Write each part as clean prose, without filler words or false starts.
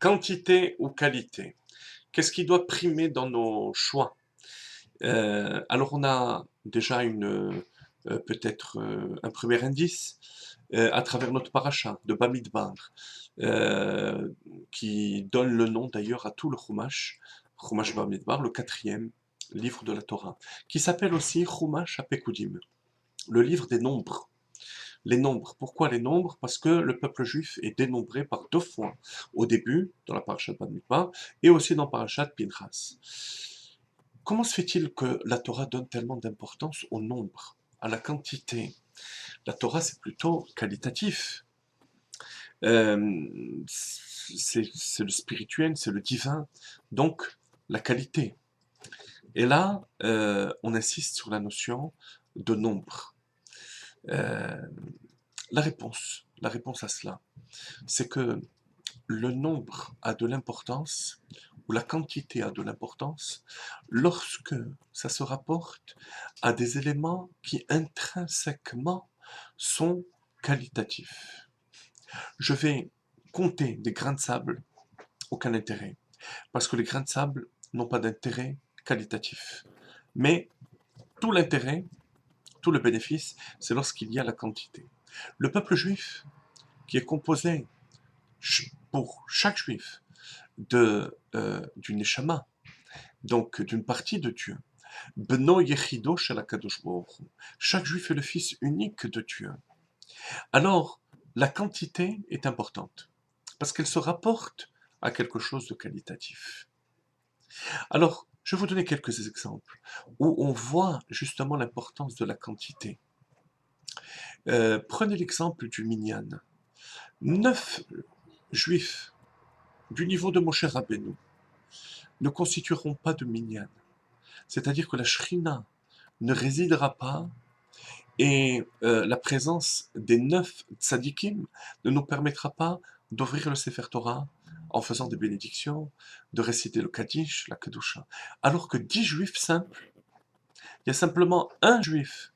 Quantité ou qualité? Qu'est-ce qui doit primer dans nos choix? Alors on a déjà peut-être un premier indice à travers notre paracha de Bamidbar, euh, qui donne le nom d'ailleurs à tout le Chumash, Chumash Bamidbar, le quatrième livre de la Torah, qui s'appelle aussi Chumash Apekudim, le livre des nombres. Les nombres. Pourquoi les nombres? Parce que le peuple juif est dénombré par deux fois, au début, dans la parashat Bamidbar, et aussi dans parashat Pinchas. Comment se fait-il que la Torah donne tellement d'importance au nombre, à la quantité? La Torah, c'est plutôt qualitatif. C'est le spirituel, c'est le divin, donc la qualité. Et là, on insiste sur la notion de nombre. Euh, la réponse à cela, c'est que le nombre a de l'importance, ou la quantité a de l'importance, lorsque ça se rapporte à des éléments qui intrinsèquement sont qualitatifs. Je vais compter des grains de sable, aucun intérêt, parce que les grains de sable n'ont pas d'intérêt qualitatif. Mais tout l'intérêt, tout le bénéfice, c'est lorsqu'il y a la quantité. Le peuple juif, qui est composé pour chaque juif d'une neshama, donc d'une partie de Dieu. Beno yechido shel HaKadosh Baruch Hu. Chaque juif est le fils unique de Dieu. Alors, la quantité est importante, parce qu'elle se rapporte à quelque chose de qualitatif. Alors, je vais vous donner quelques exemples où on voit justement l'importance de la quantité. Prenez l'exemple du minyan. 9 juifs du niveau de Moshe Rabbeinu ne constitueront pas de minyan. C'est-à-dire que la shrina ne résidera pas et la présence des 9 tzadikim ne nous permettra pas d'ouvrir le Sefer Torah en faisant des bénédictions, de réciter le Kaddish, la Kedusha. Alors que 10 juifs simples, il y a simplement un juif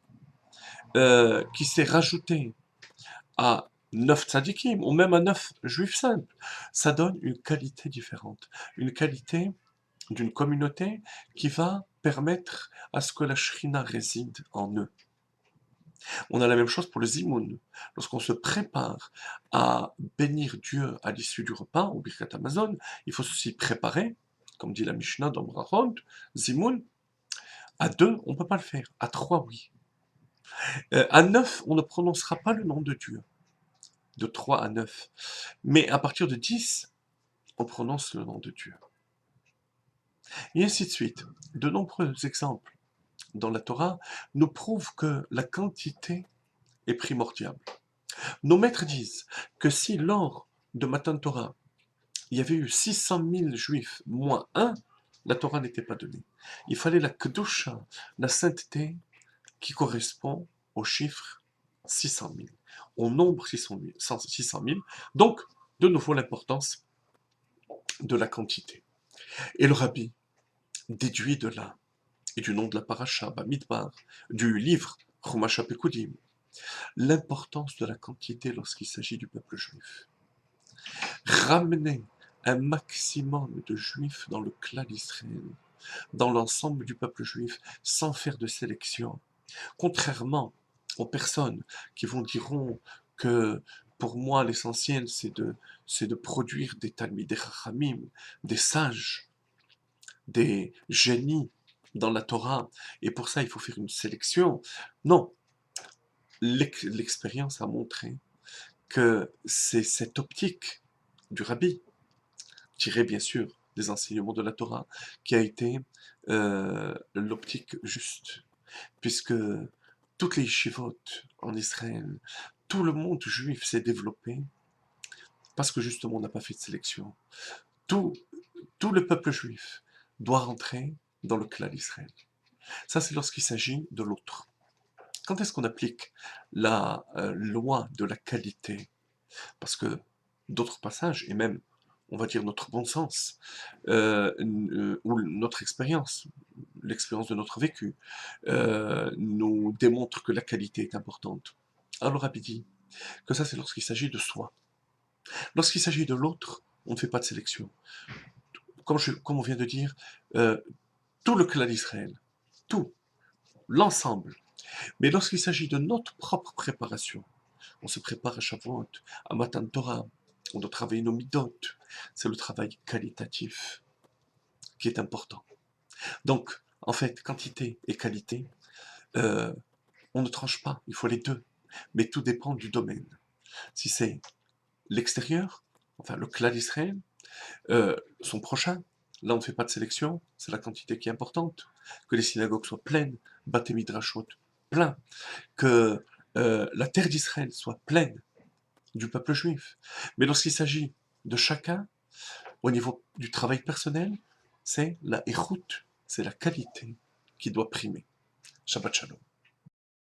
qui s'est rajouté à 9 tzadikim, ou même à 9 juifs simples. Ça donne une qualité différente, une qualité d'une communauté qui va permettre à ce que la Shrina réside en eux. On a la même chose pour le Zimoun. Lorsqu'on se prépare à bénir Dieu à l'issue du repas, au Birkat Amazon, il faut s'y préparer, comme dit la Mishnah dans Brachot, Zimoun. À 2, on ne peut pas le faire. À 3, oui. À 9, on ne prononcera pas le nom de Dieu. De 3 à 9. Mais à partir de 10, on prononce le nom de Dieu. Et ainsi de suite. De nombreux exemples dans la Torah nous prouvent que la quantité est primordiale. Nos maîtres disent que si lors de Matan Torah, il y avait eu 600 000 juifs moins un, la Torah n'était pas donnée. Il fallait la Kedusha, la sainteté, qui correspond au chiffre 600 000, au nombre 600 000. Donc, de nouveau, l'importance de la quantité. Et le rabbi déduit de là, et du nom de la paracha, Bamidbar, du livre Chumash Apekudim, l'importance de la quantité lorsqu'il s'agit du peuple juif. Ramener un maximum de juifs dans le clan d'Israël, dans l'ensemble du peuple juif, sans faire de sélection. Contrairement aux personnes qui diront que pour moi l'essentiel c'est de produire des talmidei chachamim, des sages, des génies dans la Torah, et pour ça il faut faire une sélection. Non, l'expérience a montré que c'est cette optique du rabbi, tirée bien sûr des enseignements de la Torah, qui a été l'optique juste, puisque toutes les yeshivot en Israël, tout le monde juif s'est développé parce que justement on n'a pas fait de sélection. Tout, tout le peuple juif doit rentrer dans le clan d'Israël. Ça, c'est lorsqu'il s'agit de l'autre. Quand est-ce qu'on applique la loi de la qualité? Parce que d'autres passages, et même, on va dire, notre bon sens, ou notre expérience, l'expérience de notre vécu, nous démontre que la qualité est importante. Alors, Rabbi dit que ça, c'est lorsqu'il s'agit de soi. Lorsqu'il s'agit de l'autre, on ne fait pas de sélection. Comme on vient de dire, euh, tout le clan d'Israël, tout, l'ensemble. Mais lorsqu'il s'agit de notre propre préparation, on se prépare à Shavuot, à Matan Torah, on doit travailler nos midot. C'est le travail qualitatif qui est important. Donc, en fait, quantité et qualité, euh, on ne tranche pas, il faut les deux. Mais tout dépend du domaine. Si c'est l'extérieur, enfin le clan d'Israël, son prochain, là on ne fait pas de sélection, c'est la quantité qui est importante. Que les synagogues soient pleines, Bate Midrashot plein, que la terre d'Israël soit pleine du peuple juif. Mais lorsqu'il s'agit de chacun, au niveau du travail personnel, c'est la écoute, c'est la qualité qui doit primer. Shabbat Shalom.